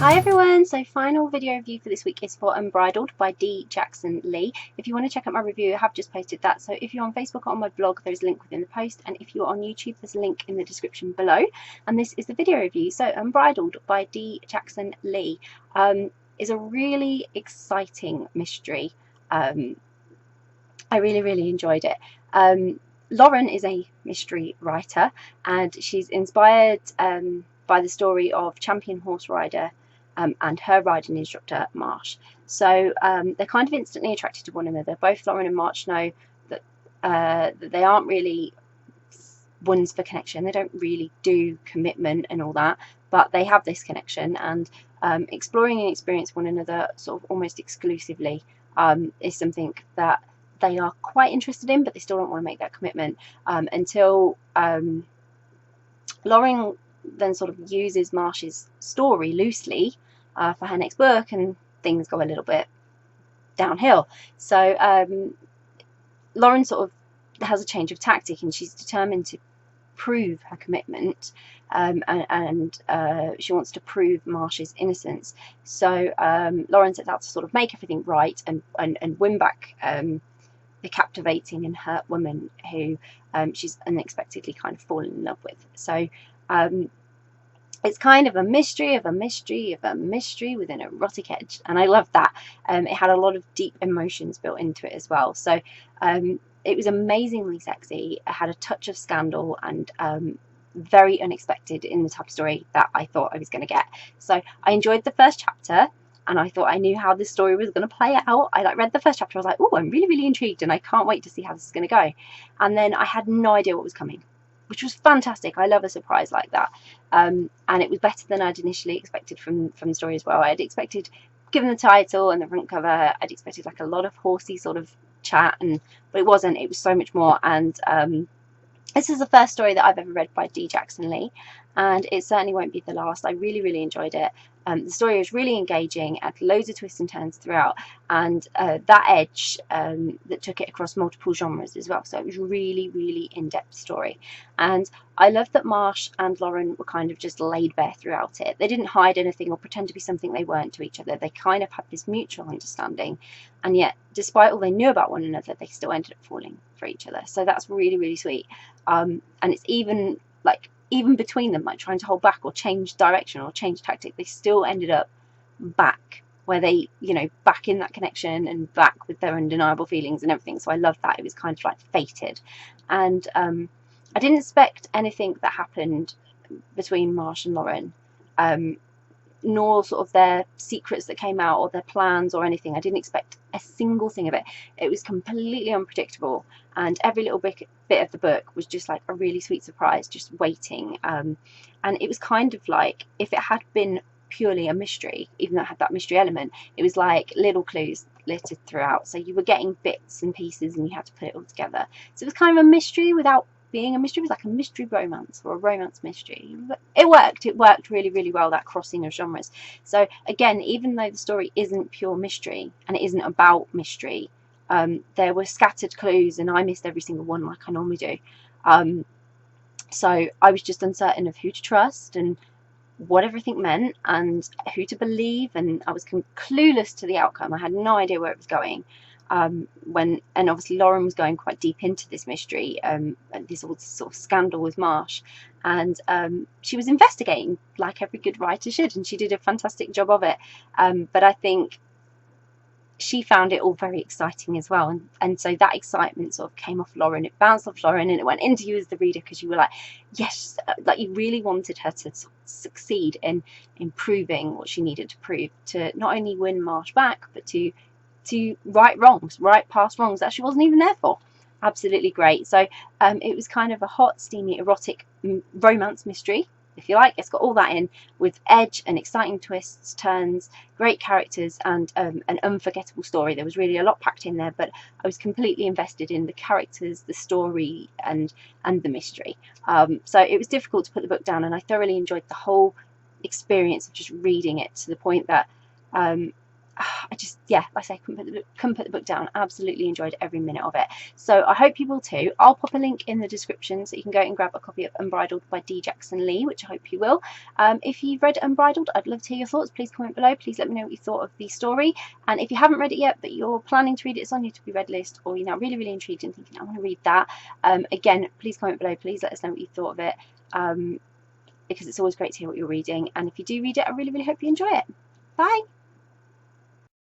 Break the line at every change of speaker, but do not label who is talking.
Hi everyone, so final video review for this week is for Unbridled by D. Jackson Leigh. If you want to check out my review, I have just posted that. So if you're on Facebook or on my blog, there's a link within the post, and if you're on YouTube, there's a link in the description below. And this is the video review. So Unbridled by D. Jackson Leigh is a really exciting mystery. I really enjoyed it. Lauren is a mystery writer, and she's inspired by the story of champion horse rider and her riding instructor Marsh. So they're kind of instantly attracted to one another. Both Lauren and Marsh know that they aren't really ones for connection. They don't really do commitment and all that, but they have this connection, and exploring and experiencing one another sort of almost exclusively is something that they are quite interested in, but they still don't want to make that commitment until Lauren then sort of uses Marsh's story loosely for her next book, and things go a little bit downhill. So Lauren sort of has a change of tactic, and she's determined to prove her commitment, and she wants to prove Marsh's innocence. So Lauren sets out to sort of make everything right and win back the captivating and hurt woman who she's unexpectedly kind of fallen in love with. So it's kind of a mystery of a mystery of a mystery with an erotic edge, and I love that. It had a lot of deep emotions built into it as well. So it was amazingly sexy. It had a touch of scandal, and very unexpected in the type of story that I thought I was going to get. So I enjoyed the first chapter, and I thought I knew how this story was going to play out. I read the first chapter, I was like, oh, I'm really intrigued, and I can't wait to see how this is going to go. And then I had no idea what was coming, which was fantastic. I love a surprise like that. And it was better than I'd initially expected from the story as well. I'd expected, given the title and the front cover, I'd expected like a lot of horsey sort of chat, but it wasn't. It was so much more. And this is the first story that I've ever read by D. Jackson Leigh, and it certainly won't be the last. I really enjoyed it. The story was really engaging, had loads of twists and turns throughout, and that edge that took it across multiple genres as well. So it was really in-depth story. And I love that Marsh and Lauren were kind of just laid bare throughout it. They didn't hide anything or pretend to be something they weren't to each other. They kind of had this mutual understanding, and yet despite all they knew about one another, they still ended up falling for each other. So that's really sweet. And it's even between them, like trying to hold back or change direction or change tactic, they still ended up back where they, back in that connection and back with their undeniable feelings and everything. So I love that. It was kind of like fated. And I didn't expect anything that happened between Marsh and Lauren, nor sort of their secrets that came out or their plans or anything. I didn't expect a single thing of it. It was completely unpredictable, and every little bit of the book was just like a really sweet surprise, just waiting. And it was kind of like, if it had been purely a mystery, even though it had that mystery element, it was like little clues littered throughout. So you were getting bits and pieces, and you had to put it all together. So it was kind of a mystery without being a mystery. It was like a mystery romance or a romance mystery. It worked really well, that crossing of genres. So again, even though the story isn't pure mystery and it isn't about mystery, there were scattered clues, and I missed every single one like I normally do. So I was just uncertain of who to trust and what everything meant and who to believe, and I was clueless to the outcome. I had no idea where it was going. And obviously Lauren was going quite deep into this mystery, this all sort of scandal with Marsh, and she was investigating like every good writer should, and she did a fantastic job of it. But I think she found it all very exciting as well, and so that excitement sort of came off Lauren. It bounced off Lauren, and it went into you as the reader, because you were like, yes, like you really wanted her to succeed in proving what she needed to prove, to not only win Marsh back, but to right past wrongs that she wasn't even there for. Absolutely great. So it was kind of a hot, steamy, erotic romance mystery, if you like. It's got all that in, with edge and exciting twists, turns, great characters, and an unforgettable story. There was really a lot packed in there, but I was completely invested in the characters, the story, and the mystery. So it was difficult to put the book down, and I thoroughly enjoyed the whole experience of just reading it, to the point that I just, yeah, like I say, couldn't put the book down. Absolutely enjoyed every minute of it. So I hope you will too. I'll pop a link in the description so you can go and grab a copy of Unbridled by D. Jackson Leigh, which I hope you will. If you've read Unbridled, I'd love to hear your thoughts. Please comment below. Please let me know what you thought of the story. And if you haven't read it yet, but you're planning to read it, it's on your to be read list, or you're now really, really intrigued and thinking, I want to read that, again, please comment below. Please let us know what you thought of it, because it's always great to hear what you're reading. And if you do read it, I really, really hope you enjoy it. Bye.